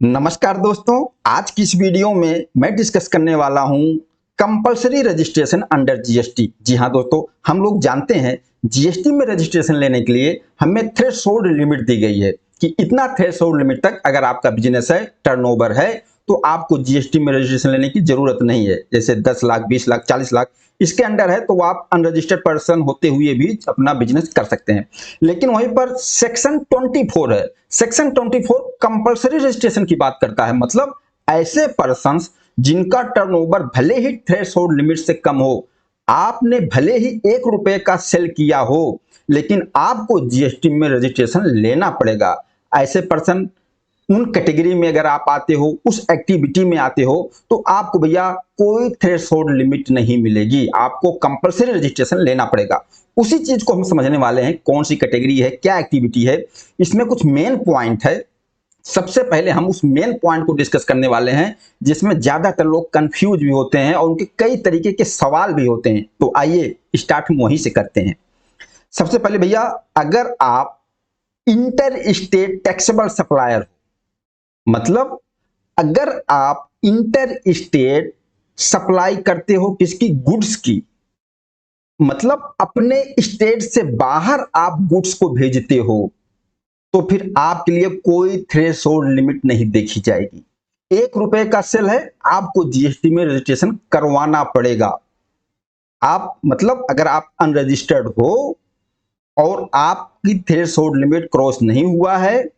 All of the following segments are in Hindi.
नमस्कार दोस्तों, आज की इस वीडियो में मैं डिस्कस करने वाला हूं कंपलसरी रजिस्ट्रेशन अंडर जीएसटी। जी हां दोस्तों, हम लोग जानते हैं जीएसटी में रजिस्ट्रेशन लेने के लिए हमें थ्रेशोल्ड लिमिट दी गई है कि इतना थ्रेशोल्ड लिमिट तक अगर आपका बिजनेस है, टर्नओवर है, तो आपको जीएसटी में रजिस्ट्रेशन लेने की जरूरत नहीं है। जैसे 10 लाख, 20 लाख, 40 लाख इसके अंडर है तो आप अनरजिस्टर्ड पर्सन होते हुए भी अपना बिजनेस कर सकते हैं। लेकिन वहीं पर सेक्शन 24 है। सेक्शन 24 कंपलसरी रजिस्ट्रेशन की बात करता है, मतलब ऐसे पर्सन्स जिनका टर्नओवर भले ही थ्रेशोल्ड लिमिट से कम हो, आपने भले ही 1 रुपए का सेल किया हो, लेकिन आपको जीएसटी में रजिस्ट्रेशन लेना पड़ेगा। ऐसे पर्सन उन कैटेगरी में अगर आप आते हो, उस एक्टिविटी में आते हो, तो आपको भैया कोई थ्रेशोल्ड लिमिट नहीं मिलेगी, आपको कंपलसरी रजिस्ट्रेशन लेना पड़ेगा। उसी चीज को हम समझने वाले हैं, कौन सी कैटेगरी है, क्या एक्टिविटी है, इसमें कुछ मेन पॉइंट है। सबसे पहले हम उस मेन पॉइंट को डिस्कस करने वाले हैं जिसमें ज्यादातर लोग कंफ्यूज भी होते हैं और उनके कई तरीके के सवाल भी होते हैं। तो आइए स्टार्ट हम वहीं से करते हैं। सबसे पहले भैया, अगर आप इंटर स्टेट टैक्सेबल सप्लायर, मतलब अगर आप इंटर स्टेट सप्लाई करते हो किसकी, गुड्स की, मतलब अपने स्टेट से बाहर आप गुड्स को भेजते हो, तो फिर आपके लिए कोई थ्रेशोल्ड लिमिट नहीं देखी जाएगी। 1 रुपए का सेल है, आपको जीएसटी में रजिस्ट्रेशन करवाना पड़ेगा। आप मतलब अगर आप अनरजिस्टर्ड हो और आपकी थ्रेशोल्ड लिमिट क्रॉस नहीं हुआ है,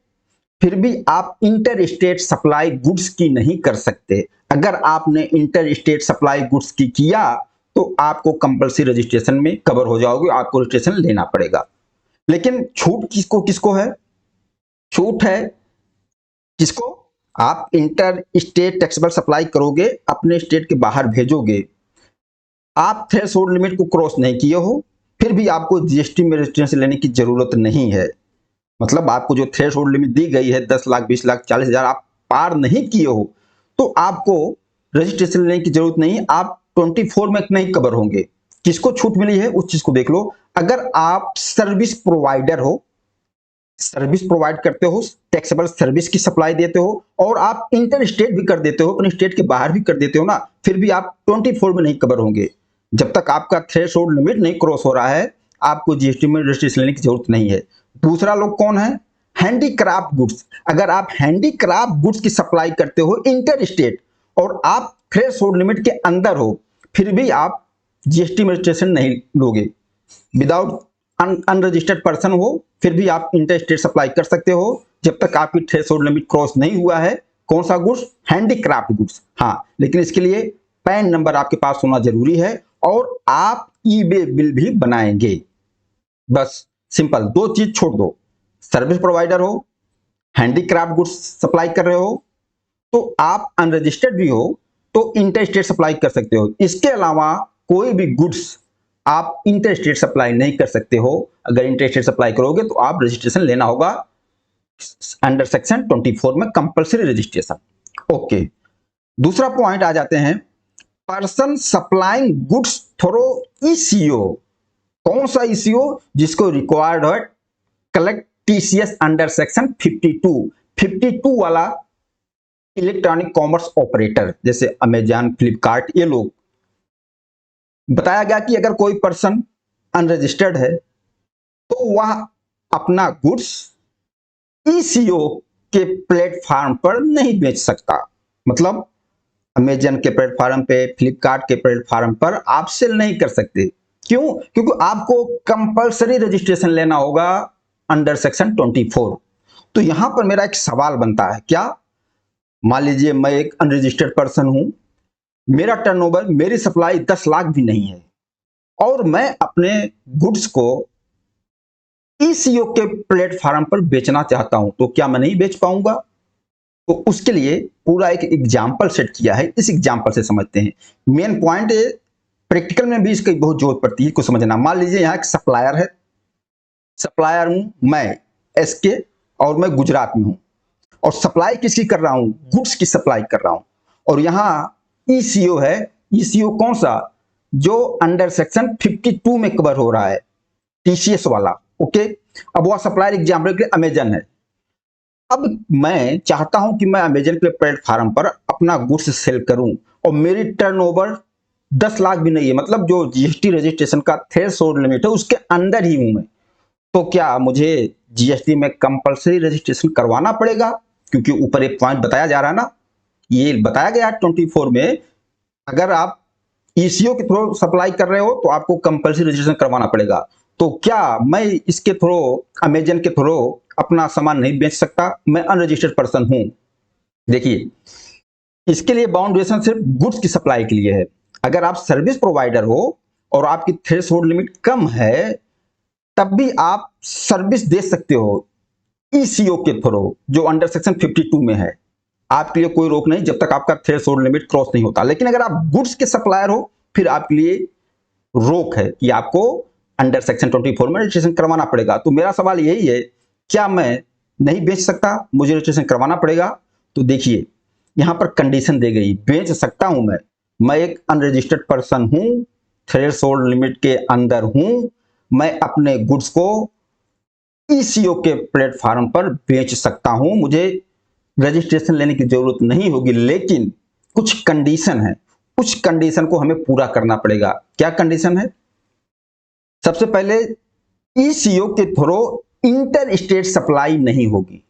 फिर भी आप इंटर स्टेट सप्लाई गुड्स की नहीं कर सकते। अगर आपने इंटर स्टेट सप्लाई गुड्स की किया तो आपको कंपलसरी रजिस्ट्रेशन में कवर हो जाओगे, आपको रजिस्ट्रेशन लेना पड़ेगा। लेकिन छूट किसको किसको है? छूट है किसको? आप इंटर स्टेट टैक्सेबल सप्लाई करोगे, अपने स्टेट के बाहर भेजोगे, आप थ्रेशोल्ड लिमिट को क्रॉस नहीं किए हो, फिर भी आपको जीएसटी में रजिस्ट्रेशन लेने की जरूरत नहीं है। मतलब आपको जो थ्रेशोल्ड लिमिट दी गई है 10 लाख, 20 लाख, 40,000 आप पार नहीं किए हो, तो आपको रजिस्ट्रेशन लेने की जरूरत नहीं, आप 24 में नहीं कवर होंगे। किसको छूट मिली है उस चीज को देख लो। अगर आप सर्विस प्रोवाइडर हो, सर्विस प्रोवाइड करते हो, टैक्सेबल सर्विस की सप्लाई देते हो और आप इंटर स्टेट भी कर देते हो, अपने स्टेट के बाहर भी कर देते हो ना, फिर भी आप 24 में नहीं कवर होंगे। जब तक आपका थ्रेशोल्ड लिमिट नहीं क्रॉस हो रहा है, आपको जीएसटी में रजिस्ट्रेशन लेने की जरूरत नहीं है। दूसरा लोग कौन है? Handicraft goods. अगर आप हैंडीक्राफ्ट गुड्स की सप्लाई करते हो इंटर स्टेट और आप थ्रेशोल्ड लिमिट के अंदर हो, फिर भी आप जीएसटी में रजिस्ट्रेशन नहीं लोगे। विदाउट अनरजिस्टर्ड पर्सन हो, फिर भी आप इंटर स्टेट सप्लाई कर सकते हो जब तक आपकी थ्रेशोल्ड लिमिट क्रॉस नहीं हुआ है। कौन सा गुड्स? Handicraft goods. हाँ, लेकिन इसके लिए पैन नंबर आपके पास होना जरूरी है और आप ईबे बिल भी बनाएंगे। बस सिंपल, दो चीज छोड़ दो। सर्विस प्रोवाइडर हो, हैंडीक्राफ्ट गुड्स सप्लाई कर रहे हो, तो आप अनरजिस्टर्ड भी हो तो इंटर स्टेट सप्लाई कर सकते हो। इसके अलावा कोई भी गुड्स आप इंटर स्टेट सप्लाई नहीं कर सकते हो। अगर इंटर स्टेट सप्लाई करोगे तो आप रजिस्ट्रेशन लेना होगा अंडर सेक्शन 24 में, कंपलसरी रजिस्ट्रेशन। ओके, दूसरा पॉइंट आ जाते हैं, person supplying goods through eco. कौन सा ईसीओ? जिसको रिक्वायर्ड है कलेक्ट टीसीएस अंडर सेक्शन 52 वाला इलेक्ट्रॉनिक कॉमर्स ऑपरेटर, जैसे अमेजन, फ्लिपकार्ट, ये लोग। बताया गया कि अगर कोई पर्सन अनरजिस्टर्ड है तो वह अपना गुड्स ईसीओ के प्लेटफॉर्म पर नहीं बेच सकता। मतलब अमेजन के प्लेटफॉर्म पे, फ्लिपकार्ट के प्लेटफॉर्म पर आप सेल नहीं कर सकते। क्यों? क्योंकि आपको कंपलसरी रजिस्ट्रेशन लेना होगा अंडर सेक्शन 24। तो यहां पर मेरा एक सवाल बनता है, क्या मान लीजिए मैं एक अनरजिस्टर्ड पर्सन हूं, मेरा टर्नओवर, मेरी सप्लाई 10 लाख भी नहीं है और मैं अपने गुड्स को ईसीओ के प्लेटफॉर्म पर बेचना चाहता हूं, तो क्या मैं नहीं बेच पाऊंगा? तो उसके लिए पूरा एक एग्जाम्पल सेट किया है, इस एग्जाम्पल से समझते हैं। मेन पॉइंट है, प्रैक्टिकल में भी इसकी बहुत जरूरत पड़ती है को समझना। मान लीजिए यहाँ एक सप्लायर है, सप्लायर हूं मैं एसके और मैं गुजरात में हूं और सप्लाई किसकी कर रहा हूं? गुड्स की सप्लाई कर रहा हूं। और यहाँ ईसीओ है। ईसीओ कौन सा? जो अंडर सेक्शन 52 में कवर हो रहा है, टीसीएस वाला। ओके, अब वह सप्लायर एग्जाम्पल के लिए अमेजन है। अब मैं चाहता हूं कि मैं अमेजन के प्लेटफॉर्म पर अपना गुड्स सेल करूं और मेरी टर्नओवर 10 लाख भी नहीं है, मतलब जो जीएसटी रजिस्ट्रेशन का थ्रेशोल्ड लिमिट है उसके अंदर ही हूं मैं। तो क्या मुझे जीएसटी में कंपलसरी रजिस्ट्रेशन करवाना पड़ेगा? क्योंकि ऊपर एक पॉइंट बताया जा रहा है ना, ये बताया गया 24 में, अगर आप ईसीओ के थ्रू सप्लाई कर रहे हो तो आपको कंपलसरी रजिस्ट्रेशन करवाना पड़ेगा। तो क्या मैं इसके थ्रू, अमेजन के थ्रू अपना सामान नहीं बेच सकता? मैं अनरजिस्टर्ड पर्सन हूं। देखिए, इसके लिए बाउंडेशन सिर्फ गुड्स की सप्लाई के लिए है। अगर आप सर्विस प्रोवाइडर हो और आपकी थ्रेशोल्ड लिमिट कम है, तब भी आप सर्विस दे सकते हो ईसीओ के थ्रू, जो अंडर सेक्शन 52 में है। आपके लिए कोई रोक नहीं जब तक आपका थ्रेशोल्ड लिमिट क्रॉस नहीं होता। लेकिन अगर आप गुड्स के सप्लायर हो, फिर आपके लिए रोक है कि आपको अंडर सेक्शन 24 में रजिस्ट्रेशन करवाना पड़ेगा। तो मेरा सवाल यही है, क्या मैं नहीं बेच सकता, मुझे रजिस्ट्रेशन करवाना पड़ेगा? तो देखिए, यहां पर कंडीशन दी गई, बेच सकता हूं मैं एक अनरजिस्टर्ड पर्सन हूं, थ्रेशोल्ड लिमिट के अंदर हूं, मैं अपने गुड्स को ईसीओ के प्लेटफॉर्म पर बेच सकता हूं, मुझे रजिस्ट्रेशन लेने की जरूरत नहीं होगी। लेकिन कुछ कंडीशन है, कुछ कंडीशन को हमें पूरा करना पड़ेगा। क्या कंडीशन है? सबसे पहले, ईसीओ के थ्रू इंटर स्टेट सप्लाई नहीं होगी।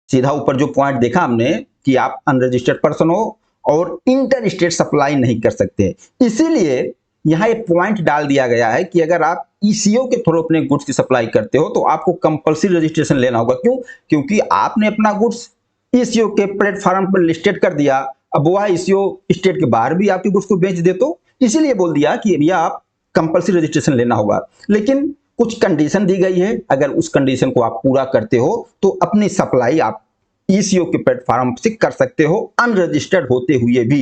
सीधा ऊपर जो पॉइंट देखा हमने कि आप अनरजिस्टर्ड पर्सन हो और इंटर स्टेट सप्लाई नहीं कर सकते, इसीलिए यहां एक पॉइंट डाल दिया गया है कि अगर आप ईसीओ के थ्रू अपने गुड्स की सप्लाई करते हो तो आपको कंपलसरी रजिस्ट्रेशन लेना होगा। क्यों? क्योंकि आपने अपना गुड्स ईसीओ के प्लेटफॉर्म पर लिस्टेड कर दिया, अब वह ईसीओ स्टेट के बाहर भी आपके गुड्स को बेच दे, तो इसीलिए बोल दिया कि भैया आप कंपलसरी रजिस्ट्रेशन लेना होगा। लेकिन कुछ कंडीशन दी गई है, अगर उस कंडीशन को आप पूरा करते हो तो अपनी सप्लाई आप ईसीओ के प्लेटफॉर्म से कर सकते हो अनरजिस्टर्ड होते हुए भी।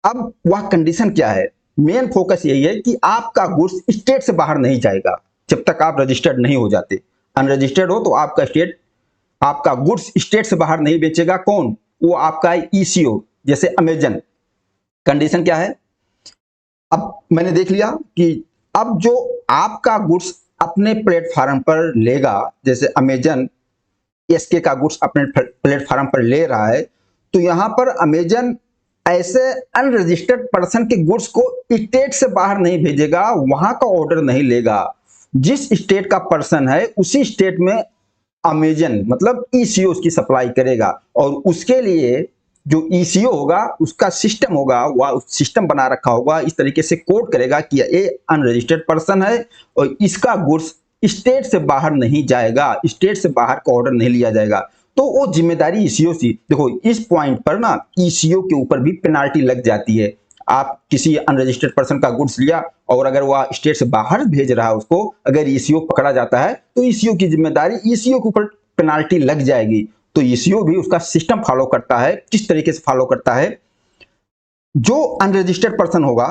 अब वह कंडीशन क्या है? मेन फोकस यही है कि आपका गुड्स स्टेट से बाहर नहीं जाएगा जब तक आप रजिस्टर्ड नहीं हो जाते। अनरजिस्टर्ड हो तो आपका गुड्स स्टेट से बाहर नहीं बेचेगा। कौन? वो आपका ईसीओ, जैसे अमेजन। कंडीशन क्या है? अब मैंने देख लिया कि अब जो आपका गुड्स अपने प्लेटफॉर्म पर लेगा, जैसे अमेजन एसके का गुड्स अपने प्लेटफॉर्म पर ले रहा है, तो यहां पर अमेजन ऐसे अनरजिस्टर्ड पर्सन के गुड्स को स्टेट से बाहर नहीं भेजेगा, वहां का ऑर्डर नहीं लेगा। जिस स्टेट का पर्सन है उसी स्टेट में अमेजन मतलब ईसीओ की सप्लाई करेगा, और उसके लिए जो ईसीओ होगा उसका सिस्टम होगा, वह सिस्टम बना रखा होगा, इस तरीके से कोड करेगा कि ये अनरजिस्टर्ड पर्सन है और इसका गुड्स स्टेट से बाहर नहीं जाएगा, स्टेट से बाहर का ऑर्डर नहीं लिया जाएगा। तो वो जिम्मेदारी ईसीओ की। देखो, इस पॉइंट पर ना ईसीओ के ऊपर भी पेनाल्टी लग जाती है। आप किसी अनरजिस्टर्ड पर्सन का गुड्स लिया और अगर वह स्टेट से बाहर भेज रहा है उसको, अगर ईसीओ पकड़ा जाता है तो ईसीओ की जिम्मेदारी, ईसीओ के ऊपर पेनाल्टी लग जाएगी। तो ईसीओ भी उसका सिस्टम फॉलो करता है। किस तरीके से फॉलो करता है? जो अनरजिस्टर्ड पर्सन होगा,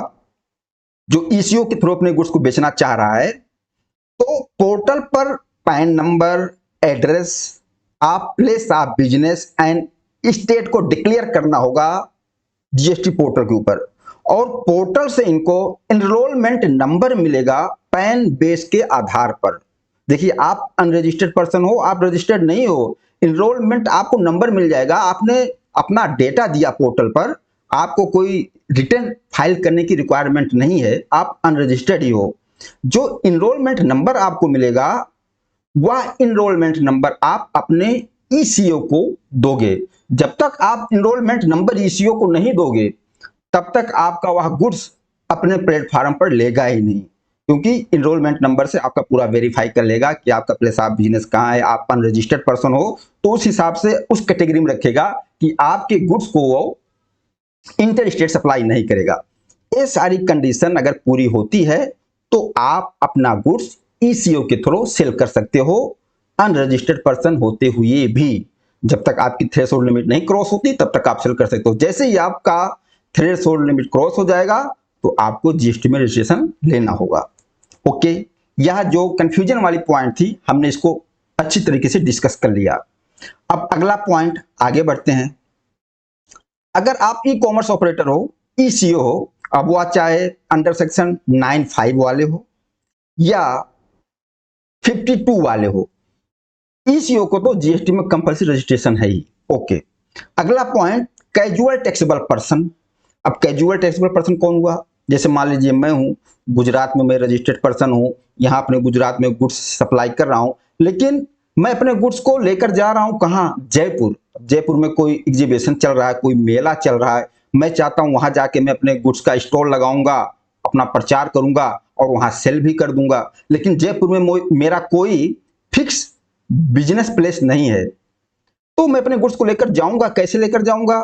जो ईसीओ के थ्रू अपने गुड्स को बेचना चाह रहा है, तो पोर्टल पर पैन नंबर, एड्रेस, आप place of business and state को डिक्लेयर करना होगा जीएसटी पोर्टल के ऊपर, और पोर्टल से इनको एनरोलमेंट नंबर मिलेगा पैन बेस के आधार पर। देखिए, आप अनरजिस्टर्ड पर्सन हो, आप रजिस्टर्ड नहीं हो, एनरोलमेंट आपको नंबर मिल जाएगा। आपने अपना डेटा दिया पोर्टल पर, आपको कोई रिटर्न फाइल करने की रिक्वायरमेंट नहीं है, आप अनरजिस्टर्ड ही हो। जो इनरोलमेंट नंबर आपको मिलेगा, वह इनरोलमेंट नंबर आप अपने ईसीओ को दोगे। जब तक आप इनरोलमेंट नंबर ईसीओ को नहीं दोगे, तब तक आपका वह गुड्स अपने प्लेटफॉर्म पर लेगा ही नहीं, क्योंकि इनरोलमेंट नंबर से आपका पूरा वेरीफाई कर लेगा कि आपका प्लेस ऑफ बिजनेस कहाँ है, आप अनरजिस्टर्ड पर्सन हो, तो उस हिसाब से उस कैटेगरी में रखेगा कि आपके गुड्स को वो इंटर स्टेट सप्लाई नहीं करेगा। ये सारी कंडीशन अगर पूरी होती है तो आप अपना गुड्स ईसीओ के थ्रू सेल कर सकते हो अनरजिस्टर्ड पर्सन होते हुए भी। जब तक आपकी थ्रेशोल्ड लिमिट नहीं क्रॉस होती तब तक आप सेल कर सकते हो। जैसे ही आपका थ्रेशोल्ड लिमिट क्रॉस हो जाएगा तो आपको जीएसटी में रजिस्ट्रेशन लेना होगा। ओके, यह जो कंफ्यूजन वाली पॉइंट थी, हमने इसको अच्छी तरीके से डिस्कस कर लिया। अब अगला पॉइंट आगे बढ़ते हैं। अगर आप ई कॉमर्स ऑपरेटर हो, ईसीओ हो, अब वह चाहे अंडर सेक्शन 95 वाले हो या 52 वाले हो, ईसीओ को तो जीएसटी में कंपल्सरी रजिस्ट्रेशन है ही। ओके, अगला पॉइंट कैजुअल टैक्सेबल पर्सन। अब कैजुअल टैक्सेबल पर्सन कौन हुआ? जैसे मान लीजिए मैं हूँ, गुजरात में मैं रजिस्टर्ड पर्सन हूँ, यहाँ अपने गुजरात में गुड्स सप्लाई कर रहा हूँ, लेकिन मैं अपने गुड्स को लेकर जा रहा हूँ कहाँ? जयपुर। जयपुर में कोई एग्जीबिशन चल रहा है, कोई मेला चल रहा है, मैं चाहता हूँ वहां जाके मैं अपने गुड्स का स्टॉल लगाऊंगा, अपना प्रचार करूंगा और वहां सेल भी कर दूंगा, लेकिन जयपुर में मेरा कोई फिक्स बिजनेस प्लेस नहीं है, तो मैं अपने गुड्स को लेकर जाऊंगा, कैसे लेकर जाऊंगा?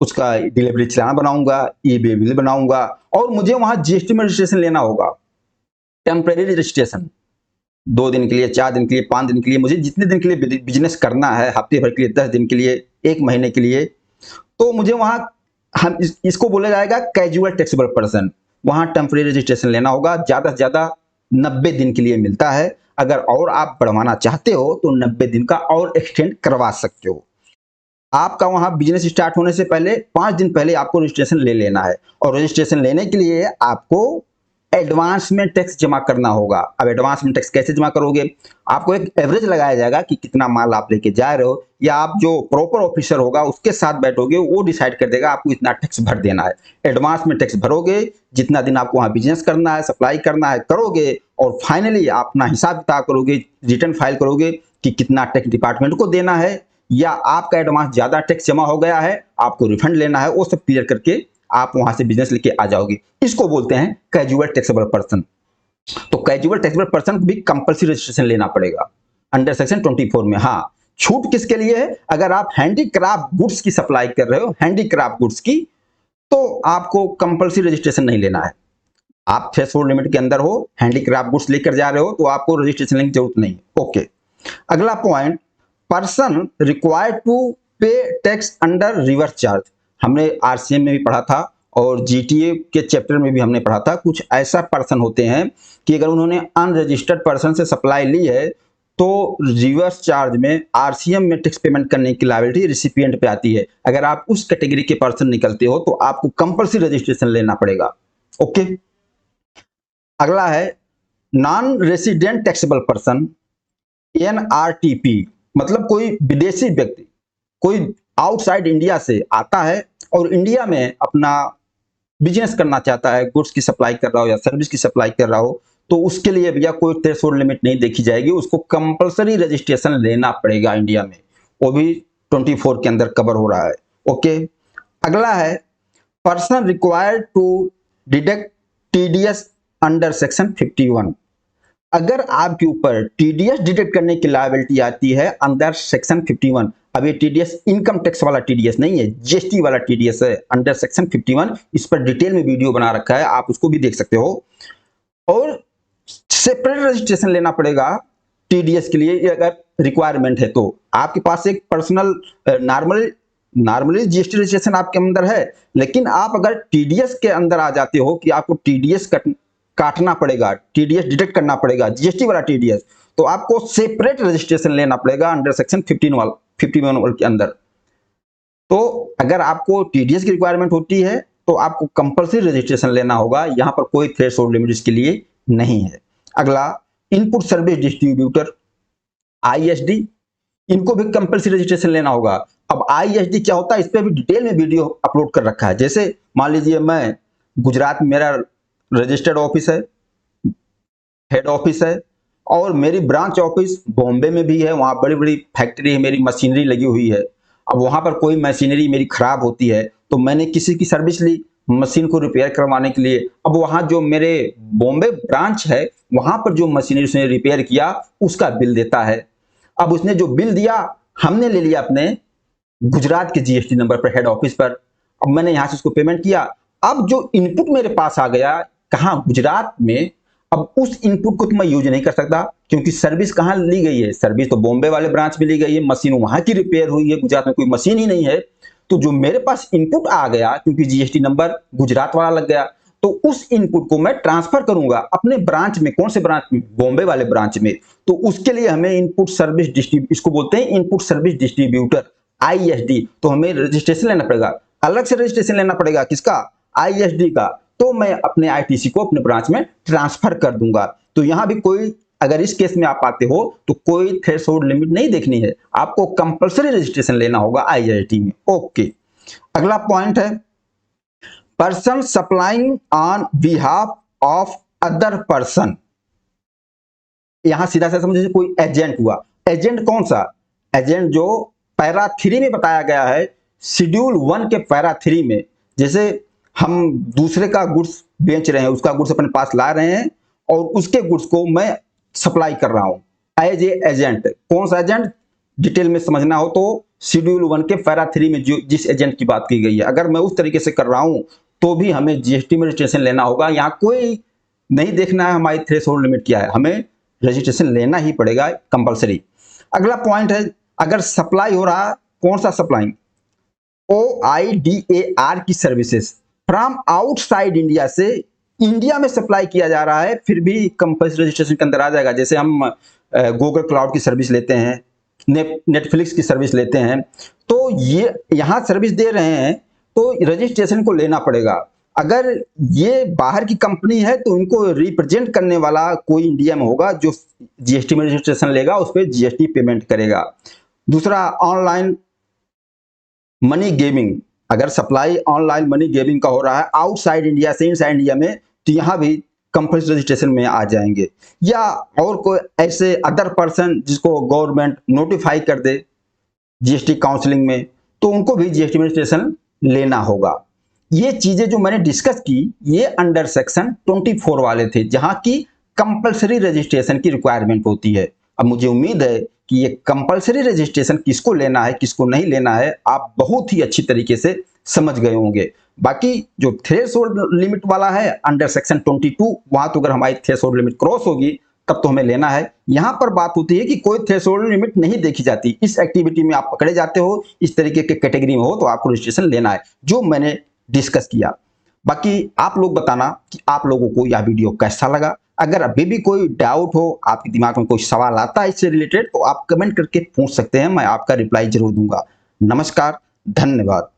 उसका डिलीवरी चालान बनाऊंगा, ई-वे बिल बनाऊंगा और मुझे वहां जीएसटी में रजिस्ट्रेशन लेना होगा। टेम्परेरी रजिस्ट्रेशन, 2 दिन के लिए, 4 दिन के लिए, 5 दिन के लिए, मुझे जितने दिन के लिए बिजनेस करना है, हफ्ते भर के लिए, 10 दिन के लिए, 1 महीने के लिए, तो मुझे वहां हम इसको बोला जाएगा कैजुअल टैक्सेबल पर्सन। वहां टेम्परेरी रजिस्ट्रेशन लेना होगा, ज्यादा से ज्यादा 90 दिन के लिए मिलता है। अगर और आप बढ़वाना चाहते हो तो 90 दिन का और एक्सटेंड करवा सकते हो। आपका वहां बिजनेस स्टार्ट होने से पहले 5 दिन पहले आपको रजिस्ट्रेशन ले लेना है, और रजिस्ट्रेशन लेने के लिए आपको एडवांस में टैक्स जमा करना होगा। अब एडवांस में टैक्स कैसे जमा करोगे? आपको एक एवरेज लगाया जाएगा कि कितना माल आप लेके जा रहे हो, या आप जो प्रॉपर ऑफिसर होगा उसके साथ बैठोगे, वो डिसाइड कर देगा आपको इतना टैक्स भर देना है। एडवांस में टैक्स भरोगे, जितना दिन आपको वहां बिजनेस करना है, सप्लाई करना है, करोगे, और फाइनली आप अपना हिसाब किताब करोगे, रिटर्न फाइल करोगे कि कितना टैक्स डिपार्टमेंट को देना है, या आपका एडवांस ज्यादा टैक्स जमा हो गया है, आपको रिफंड लेना है, वो सब क्लियर करके आप वहां से बिजनेस लेके आ जाओगे। इसको बोलते हैं कैजुअल टैक्सेबल पर्सन। तो कैजुअल टैक्सेबल पर्सन भी कंपल्सरी रजिस्ट्रेशन लेना पड़ेगा अंडर सेक्शन 24 में। हाँ, छूट किसके लिए है? अगर आप हैंडीक्राफ्ट गुड्स की सप्लाई कर रहे हो, हैंडीक्राफ्ट गुड्स की, तो आपको कंपल्सरी रजिस्ट्रेशन नहीं लेना है। आप थ्रेशोल्ड लिमिट के अंदर हो, हैंडीक्राफ्ट गुड्स लेकर जा रहे हो, तो आपको रजिस्ट्रेशन लेने की जरूरत नहीं। ओके, अगला पॉइंट, पर्सन रिक्वायर्ड टू पे टैक्स अंडर रिवर्स चार्ज। हमने आरसीएम में भी पढ़ा था और जीटीए के चैप्टर में भी हमने पढ़ा था। कुछ ऐसा पर्सन होते हैं कि अगर उन्होंने अनरजिस्टर्ड पर्सन से सप्लाई ली है तो रिवर्स चार्ज में आरसीएम में टैक्स पेमेंट करने की लायबिलिटी रिसिपिएंट पे आती है। अगर आप उस कैटेगरी के पर्सन निकलते हो तो आपको कंपल्सरी रजिस्ट्रेशन लेना पड़ेगा। ओके, अगला है non resident taxable person, NRTP, मतलब कोई विदेशी व्यक्ति, कोई आउटसाइड इंडिया से आता है और इंडिया में अपना बिजनेस करना चाहता है, गुड्स की सप्लाई कर रहा हो या सर्विस की सप्लाई कर रहा हो, तो उसके लिए भैया कोई थ्रेशोल्ड लिमिट नहीं देखी जाएगी, उसको कंपल्सरी रजिस्ट्रेशन लेना पड़ेगा इंडिया में, वो भी 24 के अंदर कवर हो रहा है। ओके, अगला है person required to deduct TDS under section 51। अगर आपके ऊपर टीडीएस डिडक्ट करने की लायबिलिटी आती है अंडर सेक्शन 51, अब ये टीडीएस इनकम टैक्स वाला टीडीएस नहीं है, जीएसटी वाला टीडीएस है अंडर सेक्शन 51। इस पर डिटेल में वीडियो बना रखा है, आप उसको भी देख सकते हो। और सेपरेट रजिस्ट्रेशन लेना पड़ेगा टीडीएस के लिए, अगर रिक्वायरमेंट है तो। आपके पास एक पर्सनल नॉर्मली जीएसटी रजिस्ट्रेशन आपके अंदर है, लेकिन आप अगर टीडीएस के अंदर आ जाते हो कि आपको टीडीएस काटना पड़ेगा, टीडीएस डिडक्ट करना पड़ेगा, जीएसटी वाला टीडीएस, तो आपको सेपरेट रजिस्ट्रेशन लेना पड़ेगा अंडर सेक्शन 51 के अंदर। तो अगर आपको टीडीएस की रिक्वायरमेंट होती है तो आपको कंपल्सरी रजिस्ट्रेशन लेना होगा, यहां पर कोई थ्रेशोल्ड लिमिट इसके लिए नहीं है। अगला इनपुट सर्विस डिस्ट्रीब्यूटर, आईएसडी, इनको भी कंपल्सरी रजिस्ट्रेशन लेना होगा। अब आईएसडी क्या होता है, इस पर भी डिटेल में वीडियो अपलोड कर रखा है। जैसे मान लीजिए मैं गुजरात में मेरा रजिस्टर्ड ऑफिस है, हेड ऑफिस है, और मेरी ब्रांच ऑफिस बॉम्बे में भी है, वहां बड़ी बड़ी फैक्ट्री है, मेरी मशीनरी लगी हुई है। अब वहां पर कोई मशीनरी मेरी खराब होती है तो मैंने किसी की सर्विस ली मशीन को रिपेयर करवाने के लिए। अब वहां जो मेरे बॉम्बे ब्रांच है वहां पर जो मशीनरी उसने रिपेयर किया उसका बिल देता है। अब उसने जो बिल दिया हमने ले लिया अपने गुजरात के जीएसटी नंबर पर, हेड ऑफिस पर। अब मैंने यहां से उसको पेमेंट किया। अब जो इनपुट मेरे पास आ गया कहां, गुजरात में, अब उस इनपुट को तो मैं यूज नहीं कर सकता क्योंकि सर्विस कहां ली गई है, सर्विस तो बॉम्बे वाले ब्रांच में ली गई है, मशीन वहां की रिपेयर हुई है, गुजरात में कोई मशीन ही नहीं है। तो जो मेरे पास इनपुट आ गया क्योंकि जीएसटी नंबर गुजरात वाला लग गया, तो उस इनपुट को मैं ट्रांसफर करूंगा अपने ब्रांच में। कौन से ब्रांच में? बॉम्बे वाले ब्रांच में। तो उसके लिए हमें इनपुट सर्विस इसको बोलते हैं इनपुट सर्विस डिस्ट्रीब्यूटर, आईएसडी। तो हमें रजिस्ट्रेशन लेना पड़ेगा, अलग से रजिस्ट्रेशन लेना पड़ेगा, किसका? आईएसडी का। तो मैं अपने आईटीसी को अपने ब्रांच में ट्रांसफर कर दूंगा। तो यहां भी कोई अगर इस केस में आप आते हो तो कोई थ्रेशोल्ड लिमिट नहीं देखनी है, आपको कंपलसरी रजिस्ट्रेशन लेना होगा IIST में। ओके, अगला पॉइंट है person supplying on behalf of other person. यहां सीधा सा समझिए कोई एजेंट हुआ। एजेंट कौन सा? एजेंट जो पैरा 3 में बताया गया है, शेड्यूल 1 के पैरा 3 में, जैसे हम दूसरे का गुड्स बेच रहे हैं, उसका गुड्स अपने पास ला रहे हैं और उसके गुड्स को मैं सप्लाई कर रहा हूं एज ए एजेंट। कौन सा एजेंट? डिटेल में समझना हो तो शेड्यूल 1 के पैरा 3 में जो जिस एजेंट की बात की गई है, अगर मैं उस तरीके से कर रहा हूं तो भी हमें जीएसटी में रजिस्ट्रेशन लेना होगा। यहां कोई नहीं देखना है हमारी थ्रेशोल्ड लिमिट क्या है, हमें रजिस्ट्रेशन लेना ही पड़ेगा कंपलसरी। अगला पॉइंट है अगर सप्लाई हो रहा, कौन सा सप्लाई? OIDAR की सर्विसेज फ्रॉम आउटसाइड इंडिया, से इंडिया में सप्लाई किया जा रहा है, फिर भी कंपलसरी रजिस्ट्रेशन के अंदर आ जाएगा। जैसे हम गूगल क्लाउड की सर्विस लेते हैं, नेटफ्लिक्स की सर्विस लेते हैं, तो ये यहां सर्विस दे रहे हैं तो रजिस्ट्रेशन को लेना पड़ेगा। अगर ये बाहर की कंपनी है तो इनको रिप्रेजेंट करने वाला कोई इंडिया में होगा जो जीएसटी में रजिस्ट्रेशन लेगा, उस पर जीएसटी पेमेंट करेगा। दूसरा, ऑनलाइन मनी गेमिंग, अगर सप्लाई ऑनलाइन मनी गेमिंग का हो रहा है आउटसाइड इंडिया से इनसाइड इंडिया में, तो यहां भी कंपलसरी रजिस्ट्रेशन में आ जाएंगे। या और कोई ऐसे अदर पर्सन जिसको गवर्नमेंट नोटिफाई कर दे जीएसटी काउंसलिंग में, तो उनको भी जीएसटी में रजिस्ट्रेशन लेना होगा। ये चीजें जो मैंने डिस्कस की ये अंडर सेक्शन 24 वाले थे, जहां की कंपलसरी रजिस्ट्रेशन की रिक्वायरमेंट होती है। अब मुझे उम्मीद है कि ये कंपलसरी रजिस्ट्रेशन किसको लेना है किसको नहीं लेना है आप बहुत ही अच्छी तरीके से समझ गए होंगे। बाकी जो थ्रेशोल्ड लिमिट वाला है अंडर सेक्शन 22, वहां तो अगर हमारी थ्रेशोल्ड लिमिट क्रॉस होगी तब तो हमें लेना है। यहां पर बात होती है कि कोई थ्रेशोल्ड लिमिट नहीं देखी जाती, इस एक्टिविटी में आप पकड़े जाते हो, इस तरीके के कैटेगरी में हो तो आपको रजिस्ट्रेशन लेना है, जो मैंने डिस्कस किया। बाकी आप लोग बताना कि आप लोगों को यह वीडियो कैसा लगा। अगर अभी भी कोई डाउट हो, आपके दिमाग में कोई सवाल आता है इससे रिलेटेड, तो आप कमेंट करके पूछ सकते हैं, मैं आपका रिप्लाई जरूर दूंगा। नमस्कार, धन्यवाद।